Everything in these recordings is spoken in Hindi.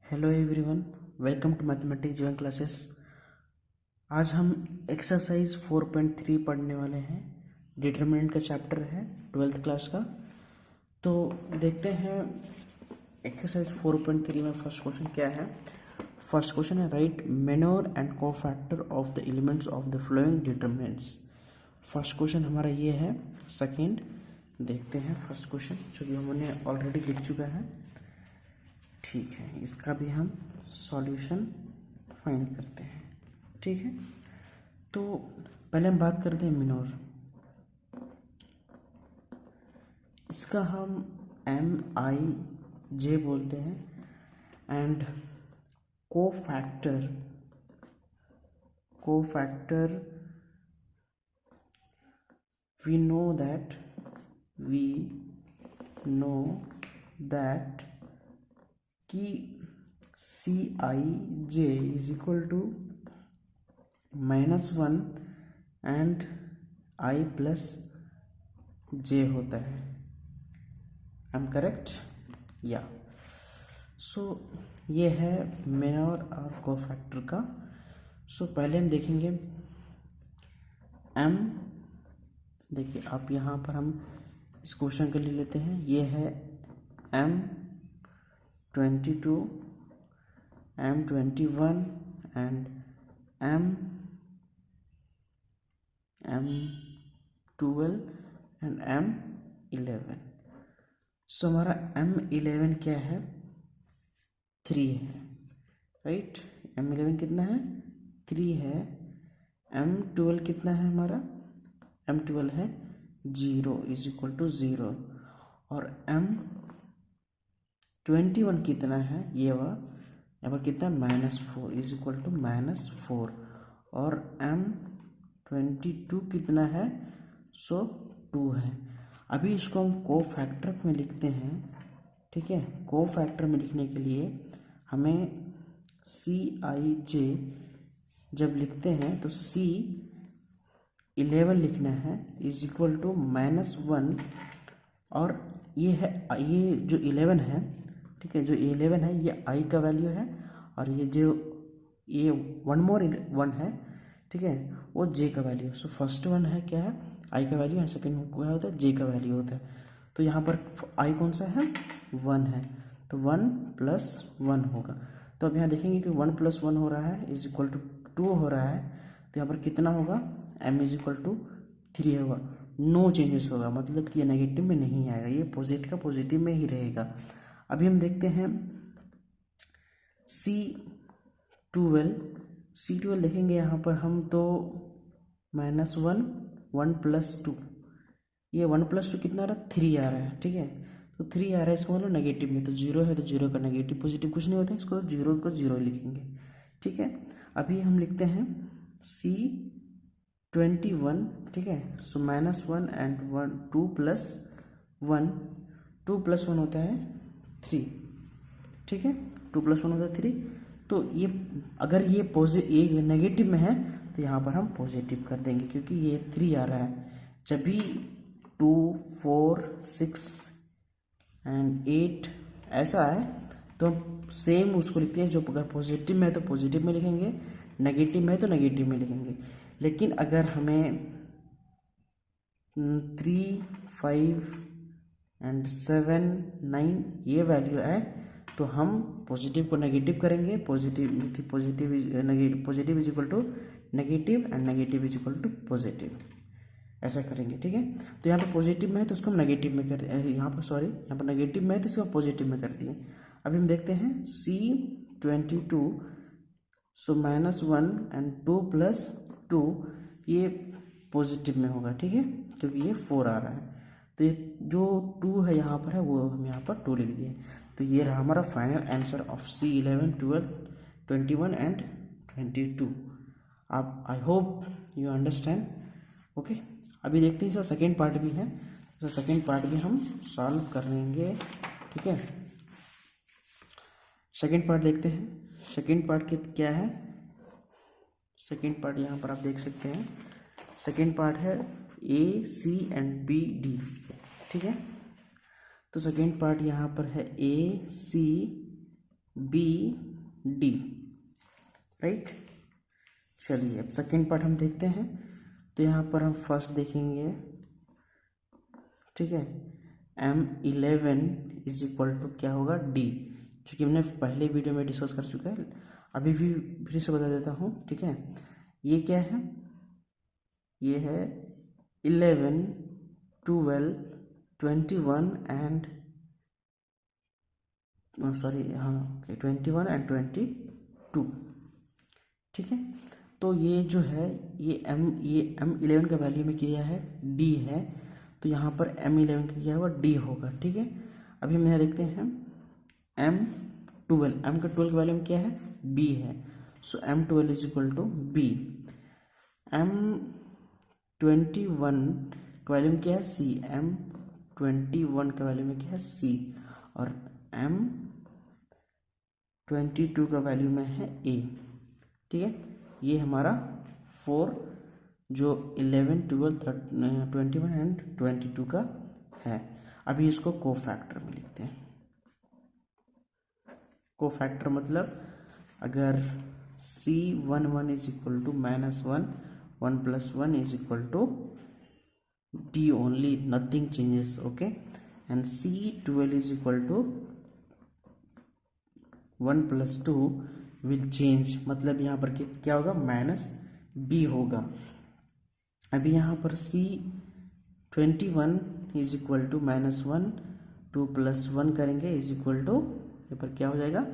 Hello everyone, welcome to mathematics Jeevan classes. आज हम एक्सरसाइज 4.3 पढ़ने वाले हैं। डिटरमिनेंट का चैप्टर है 12th क्लास का। तो देखते हैं एक्सरसाइज 4.3 में फर्स्ट क्वेश्चन क्या है। फर्स्ट क्वेश्चन है write minor and cofactor of the elements of the following determinants. First question हमारा ये है। सेकंड देखते हैं फर्स्ट क्वेश्चन जो कि हमने ऑलरेडी लिख चुका है। ठीक है, इसका भी हम सॉल्यूशन फाइंड करते हैं। ठीक है, तो पहले हम बात करते हैं मिनोर। इसका हम MIJ बोलते हैं। And cofactor we know that कि CIJ is equal to -1 and I plus J होता है। आई एम करेक्ट या? सो ये है मेनोर और कोफैक्टर का। सो पहले हम देखेंगे M। देखिए आप यहाँ पर हम इस क्वेश्चन के लिए लेते हैं। ये है M22, M21 and M12 and M11। सो हमारा M11 क्या है? 3 है, राइट। M11 कितना है? 3 है। M12 कितना है हमारा? M12 है 0 इज इक्वल टू 0। और M21 कितना है? ये वह यहाँ पर कितना है? -4 इज इक्वल टू -4। और M22 कितना है? सो 2 है। अभी इसको हम कोफैक्टर में लिखते हैं। ठीक है, कोफैक्टर में लिखने के लिए हमें CIJ जब लिखते हैं तो C11 लिखना है इज इक्वल टू -1। और ये है, ये जो 11 है, ठीक है, जो 11 है ये I का वैल्यू है। और ये जो ये वन मोर 1 है, ठीक है, वो J का वैल्यू है। सो फर्स्ट वन है क्या है? I का वैल्यू। एंड सेकेंड क्या होता है? J का वैल्यू होता है। तो यहाँ पर I कौन सा है? 1 है, तो 1 + 1 होगा। तो अब यहाँ देखेंगे कि 1 + 1 हो रहा है इज इक्वल टू 2 हो रहा है। तो यहाँ पर कितना होगा? M इज इक्वल टू 3 होगा। नो चेंजेस होगा, मतलब कि ये नेगेटिव में नहीं आएगा, ये पॉजिटिव का पॉजिटिव में ही रहेगा। अभी हम देखते हैं C12 देखेंगे यहाँ पर हम तो -1 1 + 2, ये 1 + 2 कितना आ रहा है? 3 आ रहा है। ठीक है, तो 3 आ रहा है, इसको मतलब नेगेटिव में, तो 0 है तो 0 का नेगेटिव पॉजिटिव कुछ नहीं होता है, इसको 0 को 0 लिखेंगे। ठीक है, अभी हम लिखते हैं C21। ठीक है, सो -1 एंड 1 2 + 1, 2 + 1 होता है 3। ठीक है, 2 + 1 होता है 3। तो ये अगर ये नेगेटिव में है तो यहाँ पर हम पॉजिटिव कर देंगे, क्योंकि ये 3 आ रहा है। जब भी 2 4 6 एंड 8 ऐसा है तो हम सेम उसको लिखते हैं। जो अगर पॉजिटिव में है तो पॉजिटिव में लिखेंगे, नेगेटिव में है तो नेगेटिव में लिखेंगे। लेकिन अगर हमें 3 5 एंड 7 9 ये वैल्यू है तो हम पॉजिटिव को नेगेटिव करेंगे। Positive is equal to negative and negative is equal to positive, ऐसा करेंगे। ठीक है, तो यहाँ पर पॉजिटिव में है तो उसको हम नेगेटिव में कर, यहाँ पर नेगेटिव में है तो इसको पॉजिटिव में कर दिए। अभी हम देखते हैं C22, सो -1 एंड 2 + 2 ये पॉजिटिव में होगा। ठीक है, क्योंकि ये 4 आ रहा है, तो ये जो 2 है यहाँ पर है वो हम यहाँ पर 2 लिख दिए। तो ये रहा हमारा final answer of C11 12 21 and 22। आप आई होप यू अंडरस्टैंड। ओके, अभी देखते हैं इसका सेकेंड पार्ट भी है, तो सेकेंड पार्ट भी हम सॉल्व कर लेंगे। ठीक है, सेकेंड पार्ट देखते हैं। सेकेंड पार्ट क्या है? सेकेंड पार्ट यहाँ पर आप देख सकते हैं। सेकेंड पार्ट है AC एंड BD। ठीक है, तो सेकेंड पार्ट यहाँ पर है AC बी डी, राइट। चलिए अब सेकेंड पार्ट हम देखते हैं। तो यहाँ पर हम फर्स्ट देखेंगे, ठीक है, M11 इज इक्वल टू क्या होगा, डी, क्योंकि हमने पहले वीडियो में डिस्कस कर चुका है। अभी भी फिर से बता देता हूँ, ठीक है। ये क्या है, ये है 11, 12, 21 एंड सॉरी हाँ ओके 21 एंड 22, ठीक है। तो ये जो है ये M11 का वैल्यू में किया है D है, तो यहाँ पर M11 का क्या होगा, D होगा, ठीक है। अभी हम यहाँ देखते हैं M12, M का 12 का वैल्यू में क्या है, B है, so M12 is equal to B। M21 का वैल्यू में क्या है, C, M21 का वैल्यू में क्या है, C, और M22 का वैल्यू में है A, ठीक है। ये हमारा 4 जो 11, 12, 21 एंड 22 का है। अभी इसको कोफैक्टर में लिखते हैं। कोफैक्टर मतलब अगर C11 is equal to -1, 1 + 1 is equal to D only, nothing changes, okay. And C12 is equal to 1 + 2 will change, मतलब यहाँ पर क्या होगा, -B होगा। अभी यहाँ पर C21 इज इक्वल टू -1, 2 + 1 करेंगे इज इक्वल टू, यहाँ पर क्या हो जाएगा,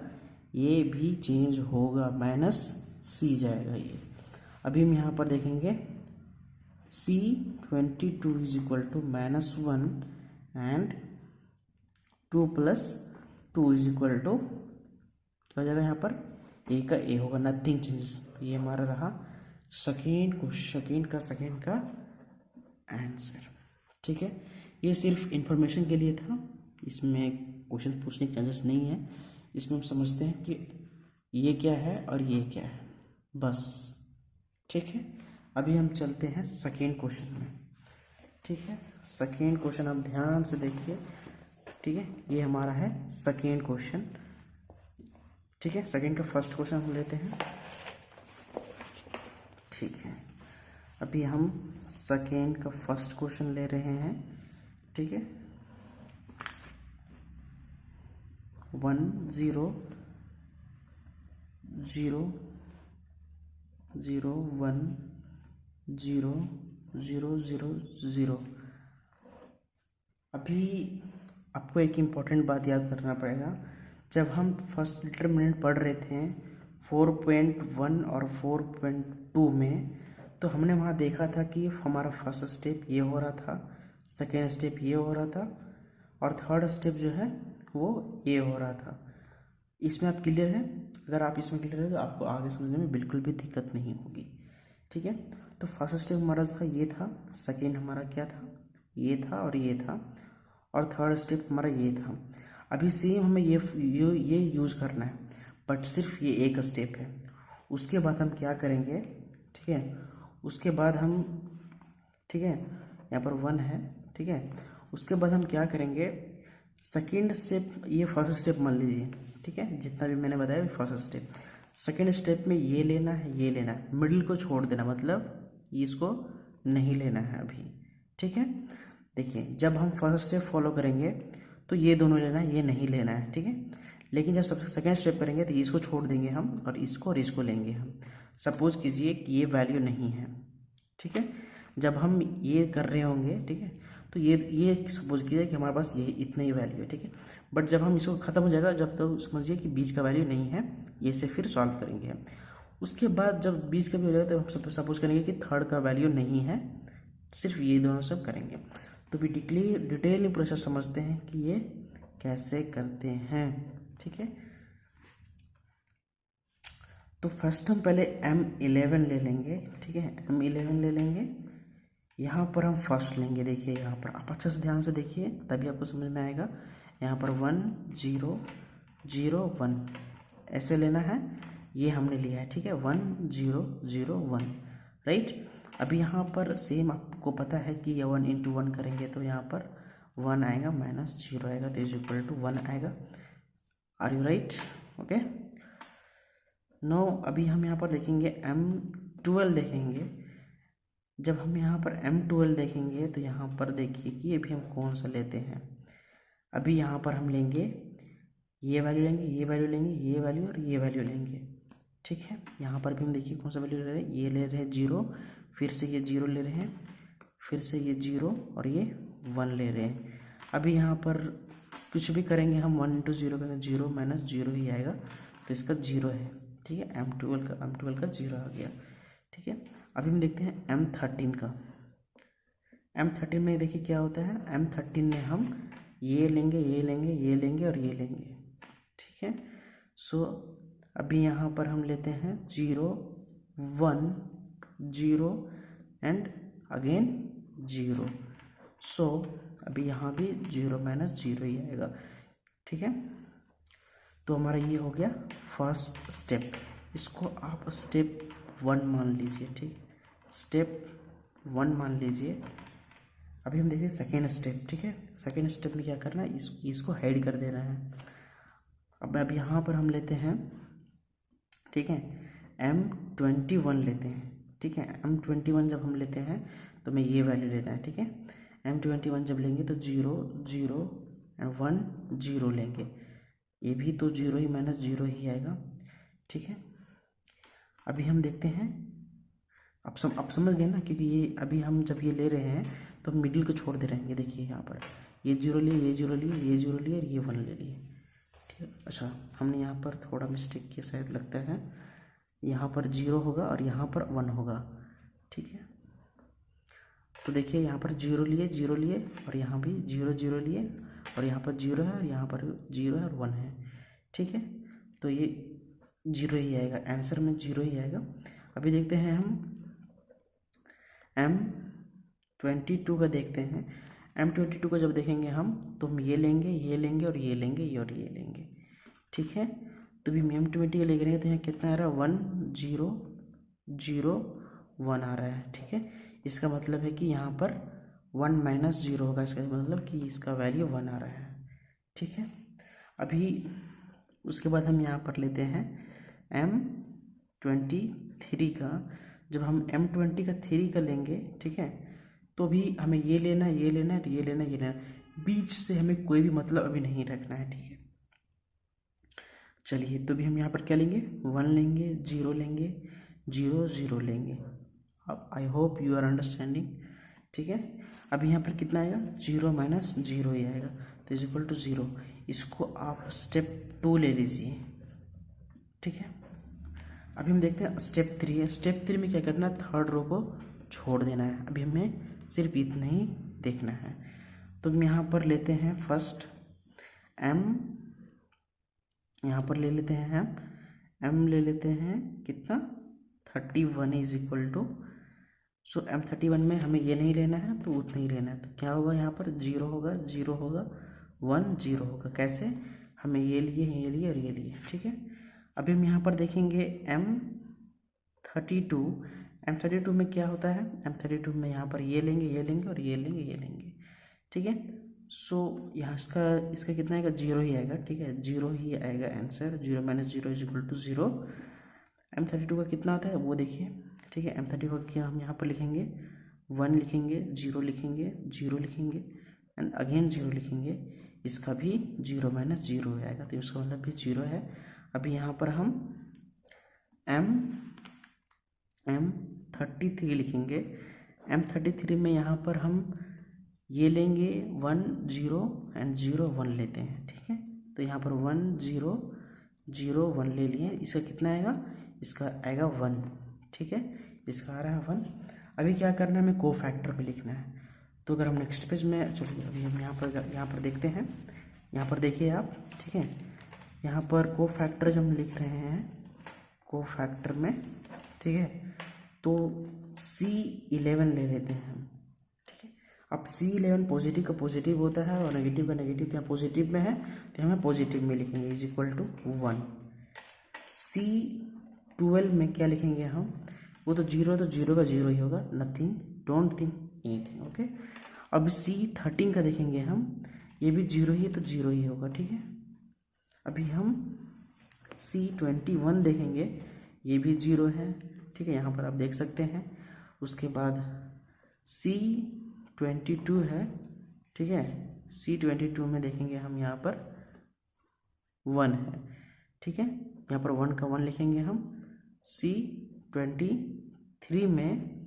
ये भी चेंज होगा, -C जाएगा ये। अभी हम यहाँ पर देखेंगे C22 is equal to -1 and 2 + 2 is equal to क्या हो जाएगा, यहाँ पर ए का ए होगा, नथिंग चेंजेस। ये हमारा रहा सेकेंड का आंसर, ठीक है। ये सिर्फ इंफॉर्मेशन के लिए था, इसमें क्वेश्चन पूछने के चांसेस नहीं है। इसमें हम समझते हैं कि ये क्या है और ये क्या है, बस, ठीक है। अभी हम चलते हैं सेकेंड क्वेश्चन में, ठीक है। सेकेंड क्वेश्चन आप ध्यान से देखिए, ठीक है। ये हमारा है सेकेंड क्वेश्चन, ठीक है। सेकेंड का फर्स्ट क्वेश्चन हम लेते हैं, ठीक है। अभी हम सेकेंड का फर्स्ट क्वेश्चन ले रहे हैं, ठीक है। 1 0 0 0 1 0 0 0 0। अभी आपको एक इम्पॉर्टेंट बात याद करना पड़ेगा। जब हम फर्स्ट डिटरमिनेंट पढ़ रहे थे 4.1 और 4.2 में, तो हमने वहाँ देखा था कि हमारा फर्स्ट स्टेप ये हो रहा था, सेकेंड स्टेप ये हो रहा था, और थर्ड स्टेप जो है वो ये हो रहा था। इसमें आप क्लियर है? अगर आप इसमें क्लियर है तो आपको आगे समझने में बिल्कुल भी दिक्कत नहीं होगी, ठीक है। तो फर्स्ट स्टेप हमारा जो था ये था, सेकेंड हमारा क्या था, ये था और ये था, और थर्ड स्टेप हमारा ये था। अभी सेम हमें ये यूज़ करना है, बट सिर्फ ये एक स्टेप है। उसके बाद हम क्या करेंगे, ठीक है, उसके बाद हम, ठीक है, यहाँ पर 1 है, ठीक है। उसके बाद हम क्या करेंगे, सेकेंड स्टेप, ये फर्स्ट स्टेप मान लीजिए, ठीक है, जितना भी मैंने बताया फर्स्ट स्टेप। सेकेंड स्टेप में ये लेना है, ये लेना है, मिडिल को छोड़ देना, मतलब इसको नहीं लेना है अभी, ठीक है। देखिए जब हम फर्स्ट स्टेप फॉलो करेंगे तो ये दोनों लेना है, ये नहीं लेना है, ठीक है। लेकिन जब सबसे सेकेंड स्टेप करेंगे तो इसको छोड़ देंगे हम, और इसको लेंगे हम। सपोज कीजिए कि ये वैल्यू नहीं है, ठीक है। जब हम ये कर रहे होंगे, ठीक है, तो ये सपोज कीजिए कि हमारे पास ये इतना ही वैल्यू है, ठीक है। बट जब हम इसको ख़त्म हो जाएगा, जब तक समझिए कि बीच का वैल्यू नहीं है, ये से फिर सॉल्व करेंगे हम। उसके बाद जब बीच का भी हो जाएगा तो हम सपोज करेंगे कि थर्ड का वैल्यू नहीं है, सिर्फ ये दोनों सब करेंगे। तो भी डिटेल में प्रोसेस समझते हैं कि ये कैसे करते हैं, ठीक है। तो फर्स्ट हम पहले M11 ले लेंगे, ठीक है, M11 ले लेंगे। यहाँ पर हम फर्स्ट लेंगे, देखिए यहाँ पर आप अच्छे से ध्यान से देखिए तभी आपको समझ में आएगा। यहाँ पर 1 0 0 1 ऐसे लेना है, ये हमने लिया है, ठीक है, 1 0 0 1, राइट। अभी यहाँ पर सेम आपको पता है कि ये 1 × 1 करेंगे तो यहाँ पर 1 आएगा, -0 आएगा, तो इज इक्वल टू 1 आएगा। Are you right? Okay. No अभी हम यहाँ पर देखेंगे M12 देखेंगे। जब हम यहाँ पर M12 देखेंगे तो यहाँ पर देखिए कि अभी हम कौन सा लेते हैं। अभी यहाँ पर हम लेंगे ये वैल्यू लेंगे, ये वैल्यू लेंगे, ये वैल्यू और ये वैल्यू लेंगे, ठीक है। यहाँ पर भी हम देखिए कौन सा वैल्यू ले रहे हैं, ये ले रहे हैं 0, फिर से ये 0 ले रहे हैं, फिर से ये 0 और ये 1 ले रहे हैं। अभी यहाँ पर कुछ भी करेंगे हम 1 × 0 करेंगे, 0 माइनस 0 ही आएगा, तो इसका 0 है, ठीक है। M12 का 0 आ गया, ठीक है। अभी हम देखते हैं M13 का। M13 में देखिए क्या होता है, M13 में हम ये लेंगे, ये लेंगे, ये लेंगे और ये लेंगे, ठीक है। सो अभी यहाँ पर हम लेते हैं 0 1 0 एंड अगेन 0। सो अभी यहाँ भी 0 माइनस 0 ही आएगा, ठीक है। तो हमारा ये हो गया फर्स्ट स्टेप। इसको आप स्टेप 1 मान लीजिए, ठीक, स्टेप 1 मान लीजिए। अभी हम देखिए सेकेंड स्टेप, ठीक है। सेकेंड स्टेप में क्या करना है, इसको हाइड कर देना है। अब यहाँ पर हम लेते हैं, ठीक है, M21 लेते हैं, ठीक है। M21 जब हम लेते हैं तो हमें ये वैल्यू लेना है, ठीक है। M21 जब लेंगे तो 0 0 एंड 1 0 लेंगे, ये भी तो 0 ही माइनस 0 ही आएगा, ठीक है। अभी हम देखते हैं, अब समझ गए ना, क्योंकि ये अभी हम जब ये ले रहे हैं तो हम मिडिल को छोड़ दे रहे हैं। ये देखिए यहाँ पर ये 0 लिए, ये 0 लिए, ये 0 लिए और ये 1 ले लिए, ठीक है। अच्छा, हमने यहाँ पर थोड़ा मिस्टेक किया शायद, लगता है यहाँ पर 0 होगा और यहाँ पर 1 होगा, ठीक है। तो देखिए यहाँ पर 0 लिए, 0 लिए और यहाँ भी 0 0 लिए और यहाँ पर 0 है और यहाँ पर 0 है और 1 है, ठीक है। तो ये 0 ही आएगा, आंसर में 0 ही आएगा। अभी देखते हैं हम M22 का देखते हैं। M22 का जब देखेंगे हम तो हम ये लेंगे, ये लेंगे और ये लेंगे, ये और ये लेंगे, ठीक है। तो भी हम M20 का ले रहे हैं तो यहाँ कितना आ रहा है, 1 0 0 1 आ रहा है, ठीक है। इसका मतलब है कि यहाँ पर 1 माइनस 0 होगा, इसका मतलब कि इसका वैल्यू 1 आ रहा है, ठीक है। अभी उसके बाद हम यहाँ पर लेते हैं M23 का। जब हम M20 का 3 का लेंगे, ठीक है, तो भी हमें ये लेना है, ये लेना है, ये लेना है, ये लेना है, बीच से हमें कोई भी मतलब अभी नहीं रखना है, ठीक है। चलिए, तो भी हम यहाँ पर क्या लेंगे, 1 लेंगे, 0 लेंगे, 0 0 लेंगे। अब I hope you are understanding, ठीक है। अभी यहाँ पर कितना आएगा, 0 माइनस 0 ही आएगा, तो इज इक्वल टू 0। इसको आप स्टेप 2 ले लीजिए, ठीक है। अभी हम देखते हैं स्टेप 3 है। स्टेप 3 में क्या करना है, थर्ड रो को छोड़ देना है। अभी हमें सिर्फ इतना ही देखना है। तो हम यहाँ पर लेते हैं फर्स्ट M, यहाँ पर ले लेते हैं M ले लेते हैं कितना, 31 is equal to, so M31 में हमें ये नहीं लेना है तो उतना ही लेना है। तो क्या होगा, यहाँ पर 0 होगा, 0 होगा, 1 0 होगा। कैसे, हमें ये लिए, ये लिए और ये लिए, ठीक है। अभी हम यहाँ पर देखेंगे M32 में क्या होता है, M32 में यहाँ पर ये लेंगे, ये लेंगे और ये लेंगे, ये लेंगे, ठीक है। सो यहाँ इसका कितना आएगा, 0 ही आएगा, ठीक है, 0 ही आएगा answer. 0 minus 0 is equal to 0। M32 का कितना आता है वो देखिए, ठीक है। M32 का क्या हम यहाँ पर लिखेंगे, 1 लिखेंगे, 0 लिखेंगे, 0 लिखेंगे एंड अगेन 0 लिखेंगे। इसका भी 0 माइनस 0 आएगा, तो इसका मतलब भी 0 है। अभी यहाँ पर हम M33 लिखेंगे। M33 में यहाँ पर हम ये लेंगे, 1 0 एंड 0 1 लेते हैं, ठीक है। तो यहाँ पर 1 0 0 1 ले लिए, इसका कितना आएगा, इसका आएगा 1, ठीक है, इसका आ रहा है 1। अभी क्या करना है, हमें को फैक्टर में लिखना है। तो अगर हम नेक्स्ट पेज में चलिए, अभी हम यहाँ पर देखते हैं। यहाँ पर देखिए आप, ठीक है, यहाँ पर को फैक्टर जब हम लिख रहे हैं, को फैक्टर में, ठीक है, तो C11 ले लेते हैं हम, ठीक है। अब C11 पॉजिटिव का पॉजिटिव होता है और नेगेटिव का नेगेटिव, यहाँ पॉजिटिव में है तो हमें पॉजिटिव में लिखेंगे, इज इक्वल टू 1। C12 में क्या लिखेंगे हम, वो तो 0 तो 0 का 0 ही होगा, nothing, don't think anything, okay. अब C13 का देखेंगे हम, ये भी 0 ही है तो 0 ही होगा, ठीक है। अभी हम C21 देखेंगे, ये भी 0 है, ठीक है, यहाँ पर आप देख सकते हैं। उसके बाद C22 है, ठीक है, C22 में देखेंगे हम यहाँ पर 1 है, ठीक है, यहाँ पर 1 का 1 लिखेंगे हम। C23 में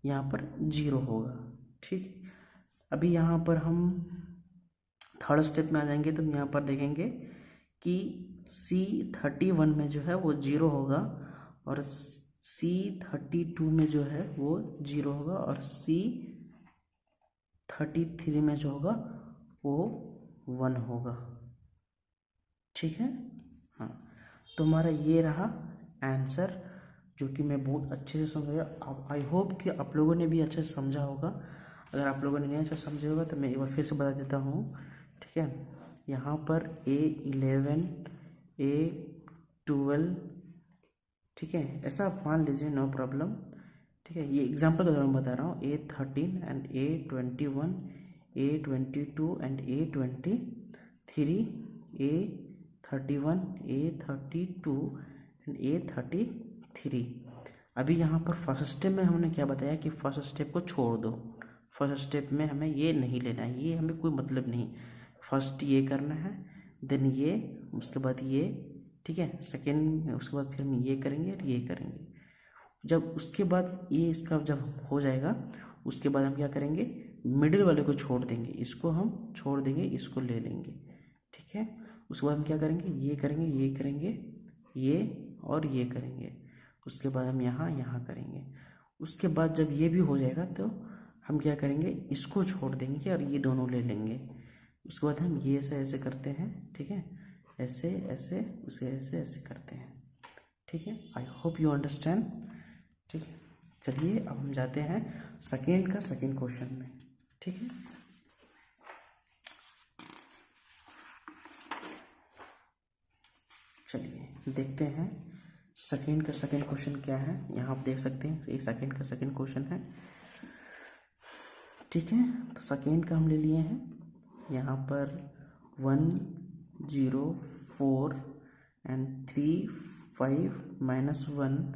यहाँ पर 0 होगा, ठीक। अभी यहाँ पर हम थर्ड स्टेप में आ जाएंगे, तो यहाँ पर देखेंगे कि C31 में जो है वो 0 होगा, और C32 में जो है वो 0 होगा, और C33 में जो होगा वो 1 होगा, ठीक है। हाँ, तो हमारा ये रहा आंसर, जो कि मैं बहुत अच्छे से समझाया। अब आई होप कि आप लोगों ने भी अच्छे से समझा होगा। अगर आप लोगों ने नहीं अच्छा समझा होगा तो मैं एक बार फिर से बता देता हूँ, ठीक है। यहाँ पर A11 A12, ठीक है, ऐसा आप मान लीजिए, नो प्रॉब्लम, ठीक है। ये एग्जाम्पल के द्वारा मैं बता रहा हूँ। A13 and A21 A22 and A23 A31 A32 and A33। अभी यहाँ पर फर्स्ट स्टेप में हमने क्या बताया कि फर्स्ट स्टेप को छोड़ दो, फर्स्ट स्टेप में हमें ये नहीं लेना है, ये हमें कोई मतलब नहीं। फर्स्ट ये करना है, देन ये, उसके बाद ये, ठीक है, सेकेंड में, उसके बाद फिर हम ये करेंगे और ये करेंगे। जब उसके बाद ये इसका जब हो जाएगा, उसके बाद हम क्या करेंगे, मिडिल वाले को छोड़ देंगे, इसको हम छोड़ देंगे, इसको ले लेंगे, ठीक है। उसके बाद हम क्या करेंगे, ये करेंगे, ये करेंगे, ये और ये करेंगे। उसके बाद हम यहाँ करेंगे। उसके बाद जब ये भी हो जाएगा तो हम क्या करेंगे, इसको छोड़ देंगे और ये दोनों ले लेंगे। उसके बाद हम ये ऐसे करते हैं, ठीक है, ऐसे ऐसे, उसे ऐसे ऐसे करते हैं, ठीक है। आई होप यू अंडरस्टैंड, ठीक है। चलिए अब हम जाते हैं सेकेंड क्वेश्चन में, ठीक है। चलिए देखते हैं सेकेंड क्वेश्चन क्या है। यहाँ आप देख सकते हैं ये सेकेंड क्वेश्चन है, ठीक है। तो सेकेंड का हम ले लिए हैं, यहाँ पर 1 0 4 एंड 3 5 -1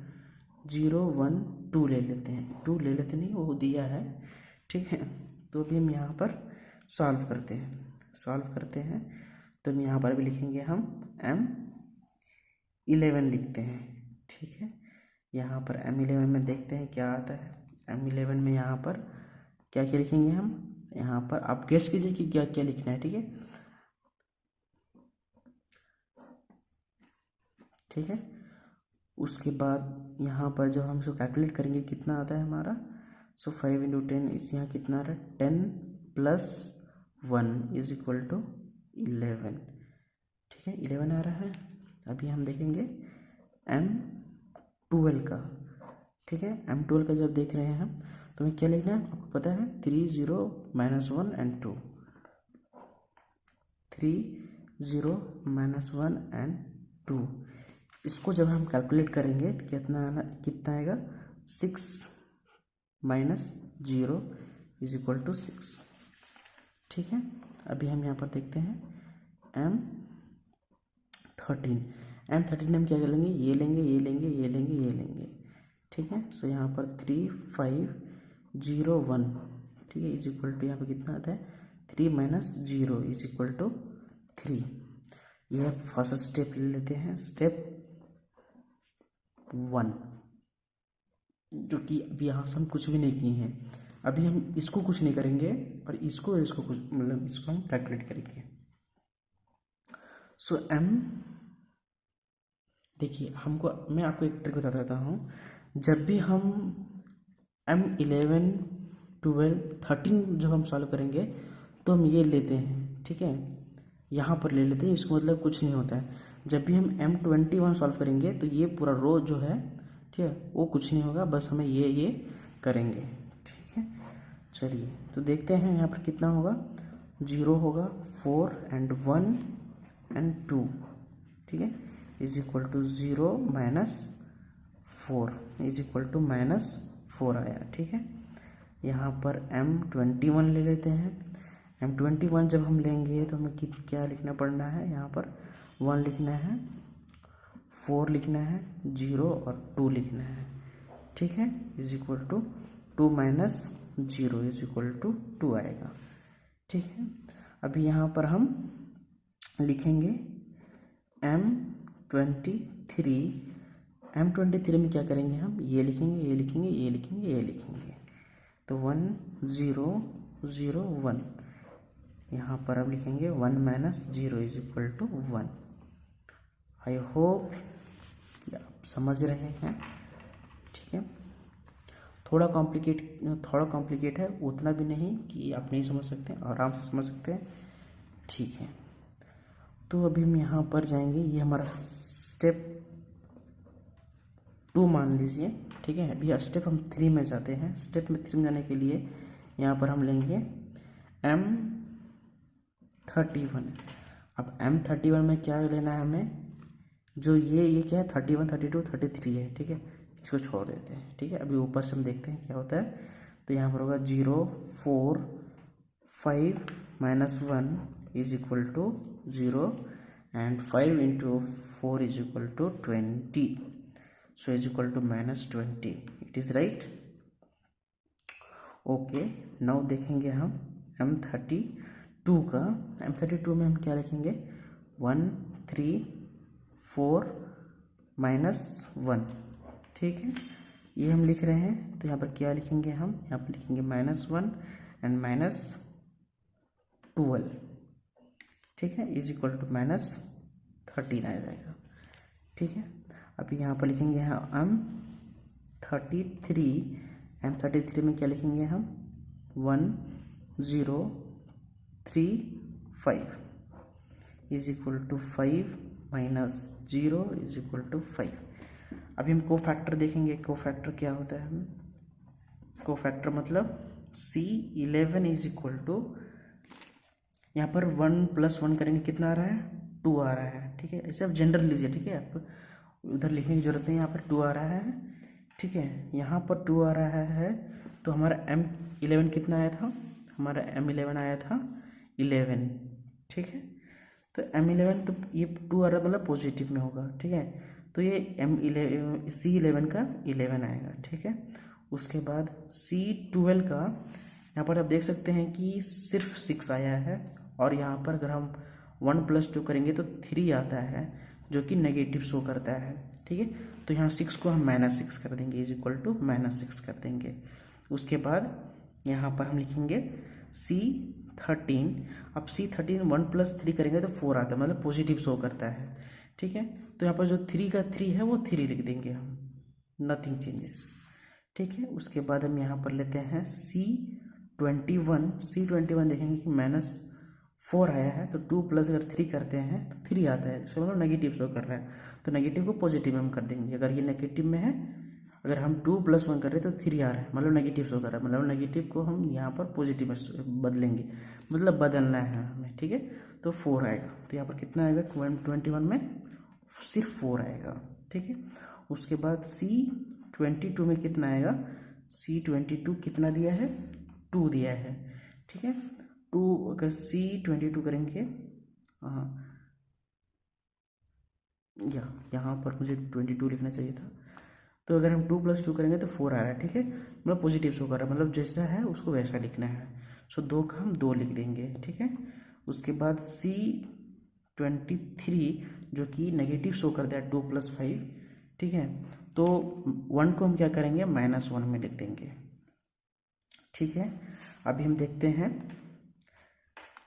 0 1 2 ले लेते हैं, 2 ले लेते नहीं, वो दिया है, ठीक है। तो अभी हम यहाँ पर सॉल्व करते हैं। तो हम यहाँ पर भी लिखेंगे, हम M11 लिखते हैं, ठीक है। यहाँ पर M11 में देखते हैं क्या आता है। M11 में यहाँ पर क्या क्या लिखेंगे हम, यहाँ पर आप गेस कीजिए कि क्या क्या लिखना है, ठीक है, ठीक है। उसके बाद यहाँ पर जब हम इसको कैलकुलेट करेंगे कितना आता है हमारा, सो 5 × 10 इस यहाँ कितना आ रहा है, 10 + 1 = 11, ठीक है, 11 आ रहा है। अभी हम देखेंगे M12 का, ठीक है। M12 का जब देख रहे हैं हम, तो हमें क्या लिखना है, आपको पता है, 3 0 -1 एंड 2, 3 0 -1 एंड 2। इसको जब हम कैलकुलेट करेंगे तो कितना आएगा, 6 - 0 = 6, ठीक है। अभी हम यहाँ पर देखते हैं M13 हम क्या करेंगे, ये लेंगे, ये लेंगे, ये लेंगे, ये लेंगे, ठीक है। सो यहाँ पर 3 5 0 1, ठीक है, = यहाँ पर कितना आता है, 3 - 0 = 3। यह फर्स्ट स्टेप ले लेते हैं, स्टेप 1, जो कि अभी यहाँ से हम कुछ भी नहीं किए हैं। अभी हम इसको कुछ नहीं करेंगे और इसको कुछ, मतलब इसको हम कैलकुलेट करेंगे। सो देखिए, मैं आपको एक ट्रिक बता देता हूँ। जब भी हम M11 12 13 जब हम सॉल्व करेंगे तो हम ये लेते हैं, ठीक है, यहाँ पर ले लेते हैं, इसको मतलब कुछ नहीं होता है। जब भी हम M21 सॉल्व करेंगे तो ये पूरा रो जो है, ठीक है, वो कुछ नहीं होगा, बस हमें ये करेंगे, ठीक है। चलिए तो देखते हैं यहाँ पर कितना होगा, 0 होगा, 4 एंड 1 एंड 2, ठीक है, = 0 - 4 -4 आया, ठीक है। यहाँ पर M21 ले लेते हैं। M21 जब हम लेंगे तो हमें क्या लिखना पड़ना है, यहाँ पर 1 लिखना है, 4 लिखना है, 0 और 2 लिखना है, ठीक है, is equal to 2 minus 0 is equal to 2 आएगा, ठीक है। अभी यहाँ पर हम लिखेंगे M23 में क्या करेंगे हम, ये लिखेंगे, ये लिखेंगे, ये लिखेंगे, ये लिखेंगे, तो 1 0 0 1, यहाँ पर अब लिखेंगे 1 minus 0 is equal to 1। I hope आप समझ रहे हैं, ठीक है। थोड़ा कॉम्प्लिकेट है, उतना भी नहीं कि आप नहीं समझ सकते, आराम से समझ सकते हैं, ठीक है। तो अभी हम यहाँ पर जाएंगे, ये हमारा स्टेप 2 मान लीजिए, ठीक है। अभी स्टेप हम 3 में जाते हैं। स्टेप 3 में जाने के लिए यहाँ पर हम लेंगे M31। अब M31 में क्या लेना है हमें, जो ये क्या है 31 32 33 है, ठीक है, इसको छोड़ देते हैं, ठीक है। अभी ऊपर से हम देखते हैं क्या होता है, तो यहाँ पर होगा 0 4 5 minus 1 is equal to 0 and 5 into 4 is equal to 20, so is equal to minus 20, it is right. Okay, now देखेंगे हम M32 का। M32 में हम क्या लिखेंगे, 1 3 4 माइनस 1, ठीक है, ये हम लिख रहे हैं। तो यहाँ पर क्या लिखेंगे हम, यहाँ पर लिखेंगे -1 एंड -12, ठीक है, इज इक्वल टू -13 आ जाएगा, ठीक है। अभी यहाँ पर लिखेंगे M33 में क्या लिखेंगे हम, 1 0 3 5 is equal to 5 minus 0 is equal to 5। अभी हम कोफैक्टर देखेंगे, कोफैक्टर क्या होता है, हम कोफैक्टर मतलब C11 इज इक्वल टू, यहाँ पर 1 + 1 करेंगे कितना आ रहा है, 2 आ रहा है, ठीक है। इसे आप जनरल लीजिए, ठीक है, आप उधर लिखने की जरूरत नहीं, यहाँ पर 2 आ रहा है, ठीक है, यहाँ पर 2 आ रहा है। तो हमारा M11 कितना आया था, हमारा M11 आया था 11, ठीक है। तो M11 तो ये 2 आ रहा मतलब पॉजिटिव में होगा, ठीक है, तो ये C11 का 11 आएगा, ठीक है। उसके बाद C12 का यहाँ पर आप देख सकते हैं कि सिर्फ 6 आया है, और यहाँ पर अगर हम 1 + 2 करेंगे तो 3 आता है, जो कि नेगेटिव शो करता है, ठीक है। तो यहाँ 6 को हम -6 कर देंगे, इज इक्वल टू -6 कर देंगे। उसके बाद यहाँ पर हम लिखेंगे C13। अब C13 1 + 3 करेंगे तो 4 आता है, मतलब पॉजिटिव शो करता है, ठीक है। तो यहाँ पर जो 3 का 3 है वो 3 लिख देंगे हम, नथिंग चेंजेस, ठीक है। उसके बाद हम यहाँ पर लेते हैं C21 देखेंगे कि -4 आया है, तो 2 + अगर 3 करते हैं तो 3 आता है, इसका मतलब नेगेटिव शो कर रहा है, तो नेगेटिव को पॉजिटिव में हम कर देंगे। अगर ये नेगेटिव में है, अगर हम 2 + 1 कर रहे हैं तो 3 आ रहा है, मतलब नेगेटिव शो कर रहा है, मतलब नेगेटिव को हम यहाँ पर पॉजिटिव में बदलेंगे, मतलब बदलना है हमें, ठीक है। तो 4 आएगा, तो यहाँ पर कितना आएगा, 21 में सिर्फ 4 आएगा, ठीक है। उसके बाद C22 में कितना आएगा, C22 कितना दिया है, 2 दिया है, ठीक है। 2 अगर C22 करेंगे, हाँ यहाँ पर मुझे 22 लिखना चाहिए था, तो अगर हम 2 + 2 करेंगे तो 4 आ रहा है, ठीक है, मतलब पॉजिटिव शो कर रहा है, मतलब जैसा है उसको वैसा लिखना है, सो 2 का हम 2 लिख देंगे, ठीक है। उसके बाद C23 जो कि नेगेटिव शो करता है 2 + 5, ठीक है, तो 1 को हम क्या करेंगे, -1 में लिख देंगे, ठीक है। अभी हम देखते हैं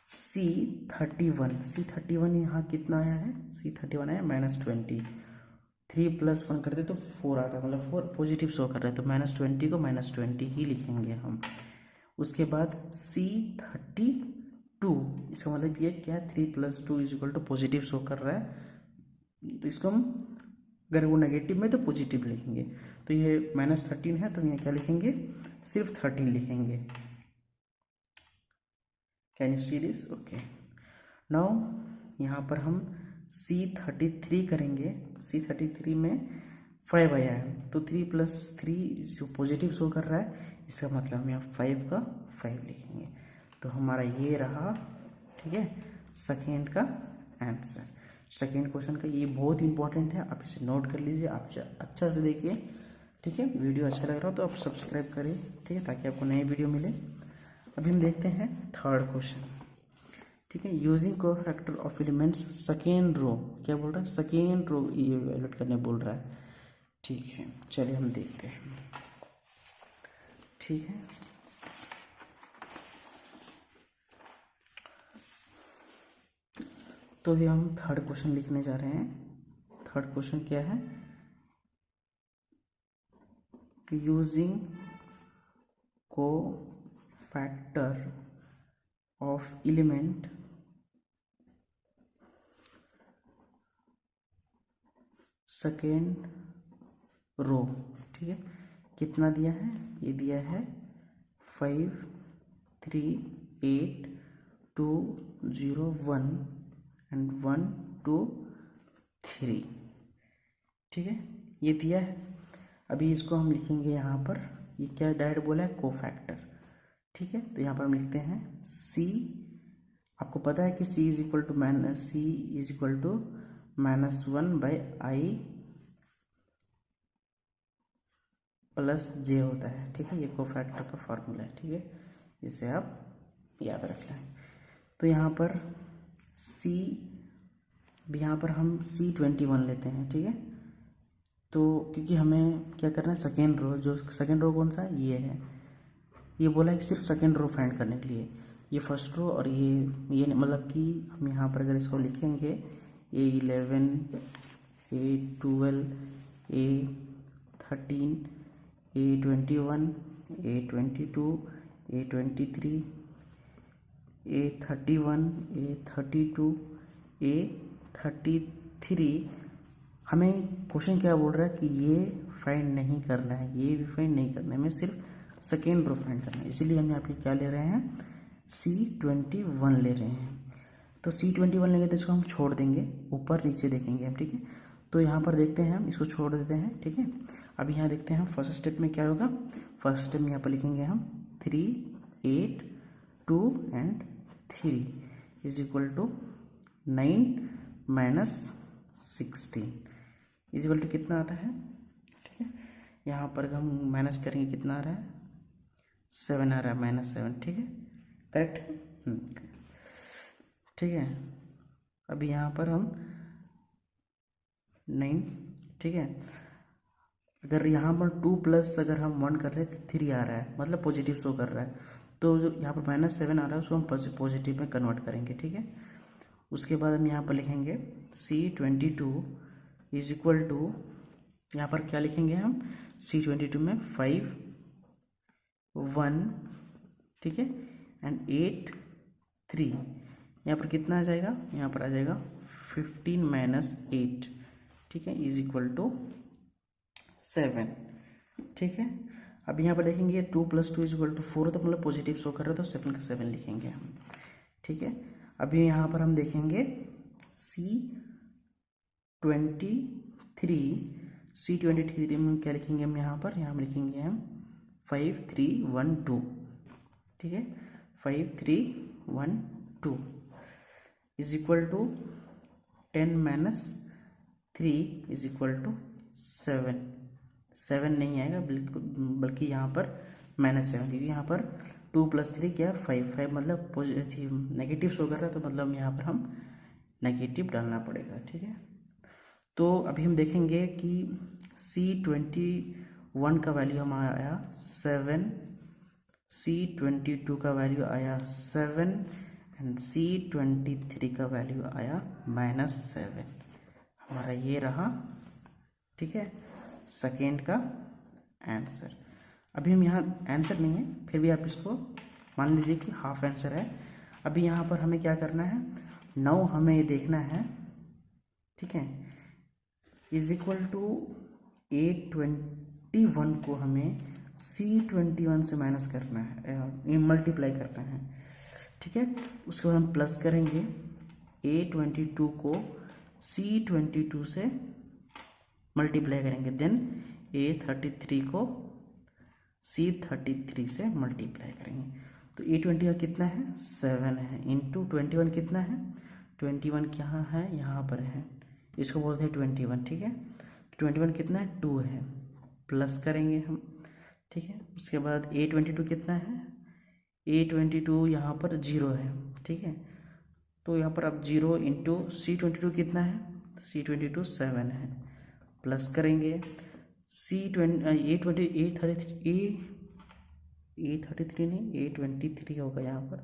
C31 यहाँ कितना आया है, C31 आया -20, 3 + 1 करते तो 4 आता है, मतलब 4 पॉजिटिव शो कर रहे हैं, तो -20 को -20 ही लिखेंगे हम। उसके बाद C32, इसका मतलब ये क्या है, 3 + 2 is equal to positive show कर रहा है, तो इसको हम अगर वो नेगेटिव में तो पॉजिटिव लिखेंगे, तो ये -13 है, तो यहाँ क्या लिखेंगे, सिर्फ 13 लिखेंगे। Can you see this, okay. Now यहाँ पर हम C33 करेंगे, C33 में 5 आया है, तो 3 + 3 जो पॉजिटिव शो कर रहा है, इसका मतलब हम यहाँ 5 का 5 लिखेंगे, तो हमारा ये रहा, ठीक है, सेकेंड का आंसर। सेकेंड क्वेश्चन का। ये बहुत इंपॉर्टेंट है, आप इसे नोट कर लीजिए, आप अच्छा से देखिए, ठीक है। वीडियो अच्छा लग रहा हो तो आप सब्सक्राइब करिए, ठीक है, ताकि आपको नई वीडियो मिले। अभी हम देखते हैं थर्ड क्वेश्चन, ठीक है। Using cofactor of elements second row, क्या बोल रहा है, सेकेंड रो ये इवैल्यूएट करने बोल रहा है, ठीक है। चलिए हम देखते हैं, ठीक है। तो भी हम थर्ड क्वेश्चन लिखने जा रहे हैं। थर्ड क्वेश्चन क्या है, using cofactor of element second row, ठीक है। कितना दिया है, ये दिया है 5 3 8 2 0 1 एंड 1 2 3, ठीक है, ये दिया है। अभी इसको हम लिखेंगे यहाँ पर, ये क्या डायरेक्ट बोला है, कोफैक्टर, ठीक है। तो यहाँ पर हम लिखते हैं C, आपको पता है कि C is equal to -1/i plus j होता है, ठीक है। ये कोफैक्टर का फॉर्मूला है, ठीक है, इसे आप याद रख लें। तो यहाँ पर C, यहाँ पर हम C21 लेते हैं, ठीक है। तो क्योंकि हमें क्या करना है, सेकेंड रो, जो सेकेंड रो कौन सा है, ये है। ये बोला है कि सिर्फ सेकेंड रो फाइंड करने के लिए, ये फर्स्ट रो और ये मतलब कि हम यहाँ पर अगर इसको लिखेंगे A11 A12 A13 A21 A22 A23 A31 A32 A33, हमें क्वेश्चन क्या बोल रहा है कि ये फाइंड नहीं करना है, ये भी फाइंड नहीं करना है, हमें सिर्फ सेकेंड रो फाइंड करना है। इसीलिए हम यहाँ पे क्या ले रहे हैं, C21 ले रहे हैं। तो C21 लेंगे तो इसको हम छोड़ देंगे, ऊपर नीचे देखेंगे हम, ठीक है। तो यहाँ पर देखते हैं, हम इसको छोड़ देते हैं, ठीक है। अब यहाँ देखते हैं हम फर्स्ट स्टेप में क्या होगा। फर्स्ट स्टेप में यहाँ पर लिखेंगे हम 3 8 2 and 3 is equal to 9 - 16 is equal to कितना आता है, ठीक है। यहाँ पर हम माइनस करेंगे, कितना आ रहा है, 7 आ रहा है, -7, ठीक है, करेक्ट है, ठीक है। अभी यहाँ पर हम 9, ठीक है। अगर यहाँ पर 2 प्लस अगर हम 1 कर रहे हैं तो 3 आ रहा है, मतलब पॉजिटिव शो कर रहा है। तो जो यहाँ पर -7 आ रहा है उसको हम पॉजिटिव में कन्वर्ट करेंगे, ठीक है। उसके बाद हम यहाँ पर लिखेंगे C22 इज इक्वल टू, यहाँ पर क्या लिखेंगे हम, C22 में 5 1, ठीक है, एंड 8 3, यहाँ पर कितना आ जाएगा, यहाँ पर आ जाएगा 15 - 8, ठीक है, इज इक्वल टू 7, ठीक है। अब यहाँ पर देखेंगे 2 + 2 इज इक्वल टू 4, तो मतलब पॉजिटिव शो कर रहे हो तो 7 का 7 लिखेंगे हम, ठीक है। अभी यहाँ पर हम देखेंगे C23 में क्या लिखेंगे हम, यहाँ पर लिखेंगे हम 5 3 1 2, ठीक है, 5 3 1 2 is equal to 10 - 3 is equal to 7 नहीं आएगा, बल्कि यहाँ पर -7, क्योंकि यहाँ पर 2 + 3 क्या है, 5 मतलब पॉजिटिव नेगेटिव शो कर रहा है, तो मतलब यहाँ पर हम नेगेटिव डालना पड़ेगा, ठीक है। तो अभी हम देखेंगे कि C21 का वैल्यू हमारा आया 7, C22 का वैल्यू आया 7 एंड C23 का वैल्यू आया -7, हमारा ये रहा, ठीक है, सेकेंड का आंसर। अभी हम यहाँ आंसर नहीं है, फिर भी आप इसको मान लीजिए कि हाफ आंसर है। अभी यहाँ पर हमें क्या करना है, 9 हमें ये देखना है, ठीक है, इज इक्वल टू A21 को हमें C21 से माइनस करना है, मल्टीप्लाई करना है, ठीक है। उसके बाद हम प्लस करेंगे, A22 को C22 से मल्टीप्लाई करेंगे, देन A33 को C33 से मल्टीप्लाई करेंगे। तो A20 का कितना है, 7 है, इंटू 21 कितना है, 21 क्या है, यहाँ पर है, इसको बोलते हैं 21, ठीक है। 21 कितना है, 2 है, प्लस करेंगे हम, ठीक है। उसके बाद A22 कितना है, A22 यहाँ पर 0 है, ठीक है। तो यहाँ पर अब 0 इंटू C22 कितना है, C22 7 है, प्लस करेंगे A33 नहीं, A23 होगा यहाँ पर,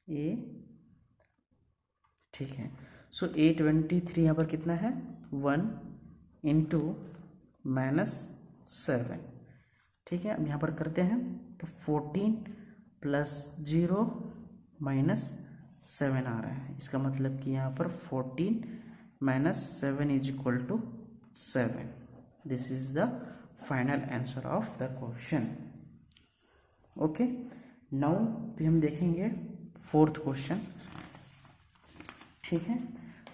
A, ठीक है। सो A23 यहाँ पर कितना है, 1 इंटू -7, ठीक है। अब यहाँ पर करते हैं तो 14 प्लस 0 -7 आ रहा है, इसका मतलब कि यहाँ पर 14 -7 is equal to 7। This is the final answer of the question. Okay, now भी हम देखेंगे 4th क्वेश्चन, ठीक है।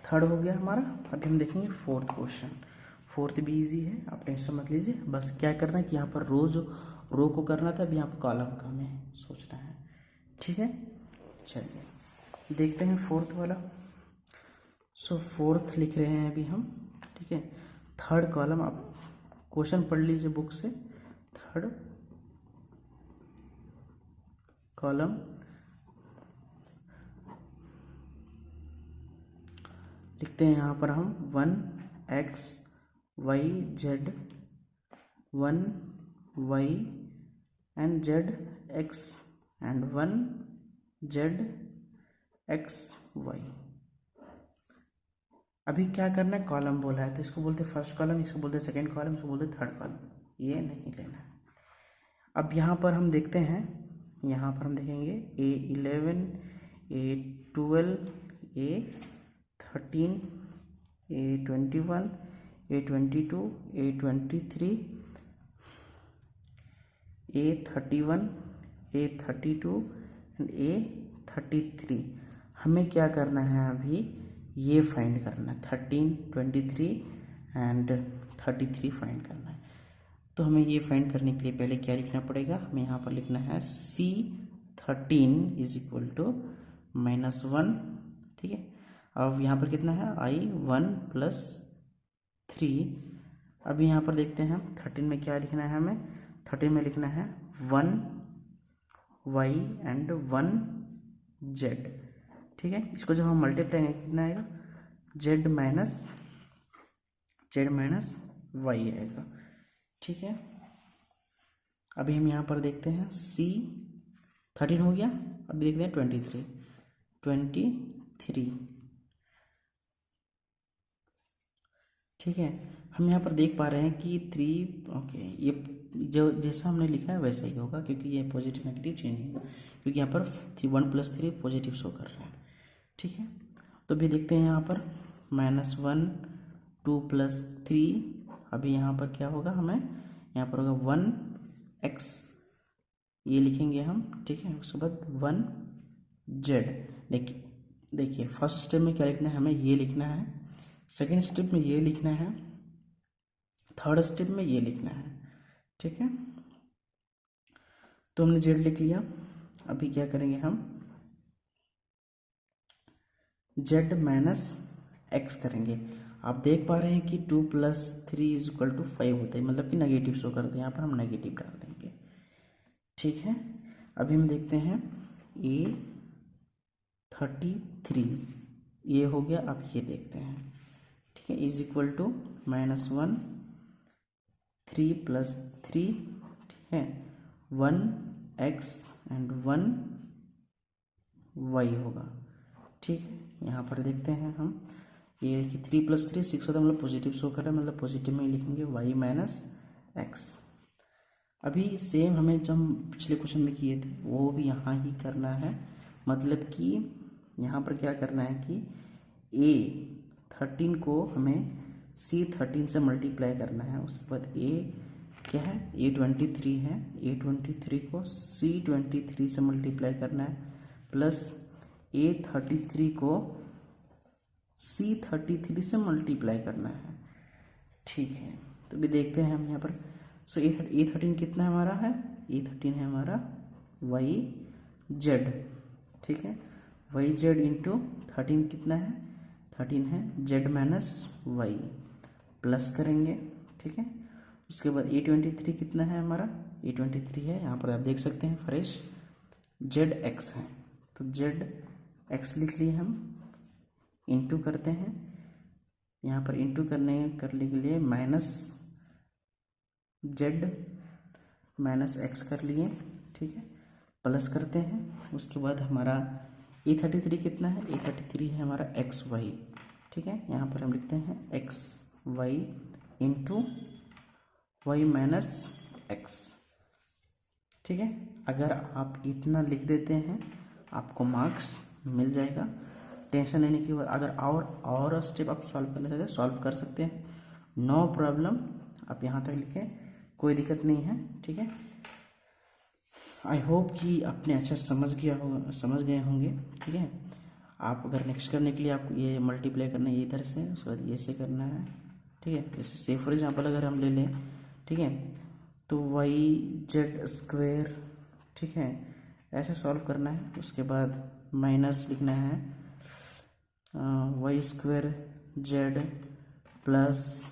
3rd हो गया हमारा, अभी हम देखेंगे 4th क्वेश्चन। 4th भी इजी है, आप टेंशन मत लीजिए, बस क्या करना है कि यहाँ पर रो को करना था, अभी यहाँ पर कॉलम का हमें सोचना है, ठीक है। चलिए देखते हैं 4th वाला। सो 4th लिख रहे हैं अभी हम, ठीक है। 3rd कॉलम, आप क्वेश्चन पढ़ लीजिए बुक से। 3rd कॉलम लिखते हैं यहाँ पर हम 1x y z 1y and z x and 1z x y। अभी क्या करना है, कॉलम बोला है तो इसको बोलते हैं फर्स्ट कॉलम, इसको बोलते हैं सेकंड कॉलम, इसको बोलते हैं 3rd कॉलम, ये नहीं लेना है। अब यहाँ पर हम देखते हैं, यहाँ पर हम देखेंगे A11 A12 A13 A21 A22 A23 A31 A32 and A33। हमें क्या करना है, अभी ये फाइंड करना है, 13 23 एंड 33 फाइंड करना है। तो हमें ये फाइंड करने के लिए पहले क्या लिखना पड़ेगा, हमें यहाँ पर लिखना है C13 इज इक्वल टू -1, ठीक है। अब यहाँ पर कितना है, I1 + 3। अभी यहाँ पर देखते हैं 13 में क्या लिखना है, हमें 13 में लिखना है 1y एंड 1z, ठीक है। इसको जब हम मल्टीप्लाई करेंगे कितना आएगा, z माइनस y आएगा, ठीक है। अभी हम यहाँ पर देखते हैं C13 हो गया, अभी देखते हैं 23, ठीक है। हम यहाँ पर देख पा रहे हैं कि 3, ओके, ये जो जैसा हमने लिखा है वैसा ही होगा, क्योंकि ये पॉजिटिव नेगेटिव चेंज नहीं होगा, क्योंकि यहाँ पर 1 + 3 पॉजिटिव शो कर रहा है, ठीक है। तो भी देखते हैं यहाँ पर -1 2 + 3, अभी यहाँ पर क्या होगा, हमें यहाँ पर होगा 1x, ये लिखेंगे हम, ठीक है। उसके बाद 1z। देखिए फर्स्ट स्टेप में क्या लिखना है, हमें ये लिखना है, सेकेंड स्टेप में ये लिखना है, 3rd स्टेप में ये लिखना है, ठीक है। तो हमने z लिख लिया, अभी क्या करेंगे हम, z - x करेंगे। आप देख पा रहे हैं कि 2 + 3 = 5 होता है, मतलब कि नेगेटिव शो करते हैं, यहाँ पर हम नेगेटिव डाल देंगे, ठीक है। अभी हम देखते हैं A33, ये हो गया। अब ये देखते हैं, ठीक है, इज इक्वल टू -1 3 + 3, ठीक है, 1x एंड 1y होगा, ठीक है। यहाँ पर देखते हैं हम, ये देखिए 3 + 3 6 होता है, मतलब पॉजिटिव शो कर रहा है, मतलब पॉजिटिव में लिखेंगे y - x। अभी सेम हमें जब हम पिछले क्वेश्चन में किए थे वो भी यहाँ ही करना है, मतलब कि यहाँ पर क्या करना है कि A13 को हमें C13 से मल्टीप्लाई करना है, उसके बाद A क्या है, A23 है, A23 को C23 से मल्टीप्लाई करना है, प्लस A33 को C33 से मल्टीप्लाई करना है, ठीक है। तो भी देखते हैं हम यहाँ पर, सो A13 कितना हमारा है, A13 है हमारा YZ, ठीक है, वाई जेड इंटू 13 कितना है, 13 है, जेड माइनस वाई प्लस करेंगे, ठीक है। उसके बाद A23 कितना है हमारा, A23 है, यहाँ पर आप देख सकते हैं फ्रेश, जेड एक्स है, तो जेड एक्स लिख लिए हम, इंटू करते हैं, यहाँ पर इंटू करने के लिए माइनस जेड माइनस एक्स कर लिए, ठीक है, प्लस करते हैं। उसके बाद हमारा A33 कितना है, A33 है हमारा एक्स वाई, ठीक है, यहाँ पर हम लिखते हैं x y into y minus x, ठीक है। अगर आप इतना लिख देते हैं आपको मार्क्स मिल जाएगा, टेंशन लेने की बात। अगर और स्टेप आप सॉल्व करना चाहते हैं सॉल्व कर सकते हैं, नो प्रॉब्लम, आप यहाँ तक लिखें, कोई दिक्कत नहीं है, ठीक है। आई होप कि आपने अच्छा समझ गए होंगे, ठीक है। आप अगर नेक्स्ट करने के लिए आपको ये मल्टीप्लाई करना है, ये इधर से, उसके बाद ये से करना है, ठीक है। जैसे से फॉर एग्जांपल अगर हम ले लें, ठीक है, तो वाई जेड स्क्वायर, ठीक है, ऐसे सॉल्व करना है। उसके बाद माइनस लिखना है वाई स्क्वायर जेड प्लस,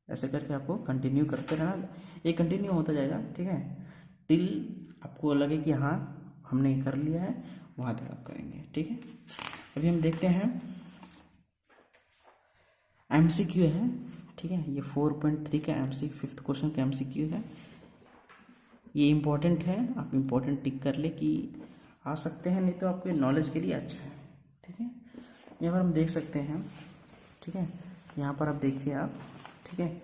ऐसे करके आपको कंटिन्यू करते रहना, ये कंटिन्यू होता जाएगा, ठीक है, टिल आपको लगे कि हाँ हमने कर लिया है, वहाँ तक आप करेंगे, ठीक है। अभी हम देखते हैं MCQ है, ठीक है, ये 4.3 का MCQ, 5th क्वेश्चन का MCQ है, ये इम्पोर्टेंट है, आप इम्पोर्टेंट टिक कर ले कि आ सकते हैं, नहीं तो आपके नॉलेज के लिए अच्छा है, ठीक है। यहाँ पर हम देख सकते हैं, ठीक है, यहाँ पर आप देखिए आप, ठीक है,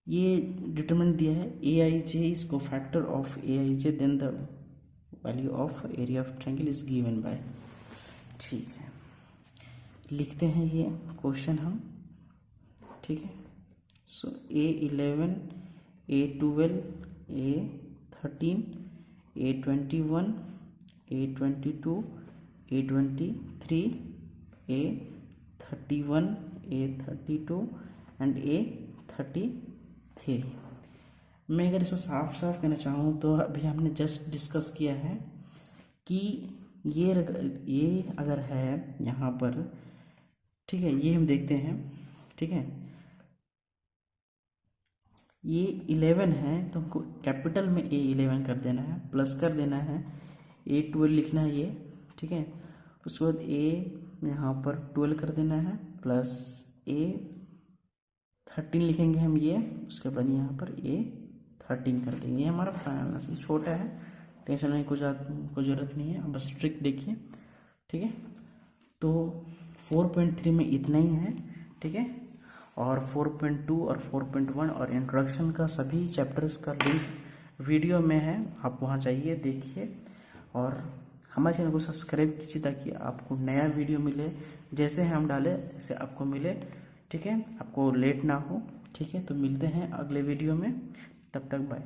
ये डिटरमिनेंट दिया है AIJ is cofactor of AIJ then the value of area of triangle is given by, ठीक है। लिखते हैं ये क्वेश्चन हम, ठीक है। So A11 A12 A13 A21 A22 A23 A31 A32 and A33। मैं अगर इसको साफ साफ कहना चाहूँ तो अभी हमने जस्ट डिस्कस किया है कि ये अगर है यहाँ पर, ठीक है, ये हम देखते हैं, ठीक है, ये 11 है तो हमको कैपिटल में A11 कर देना है, प्लस कर देना है, A12 लिखना है ये, ठीक है। उसके बाद A यहाँ पर 12 कर देना है, प्लस A13 लिखेंगे हम ये, उसके बाद यहाँ पर A13 कर देंगे। ये हमारा फाइनल आंसर, छोटा है, टेंशन लेने की कोई ज़रूरत नहीं है, बस ट्रिक देखिए, ठीक है। तो 4.3 में इतना ही है, ठीक है, और 4.2 और 4.1 और इंट्रोडक्शन का सभी चैप्टर्स का लिंक वीडियो में है, आप वहाँ जाइए देखिए, और हमारे चैनल को सब्सक्राइब कीजिए ताकि आपको नया वीडियो मिले, जैसे हम डालें जैसे आपको मिले, ठीक है, आपको लेट ना हो, ठीक है। तो मिलते हैं अगले वीडियो में, तब तक बाय।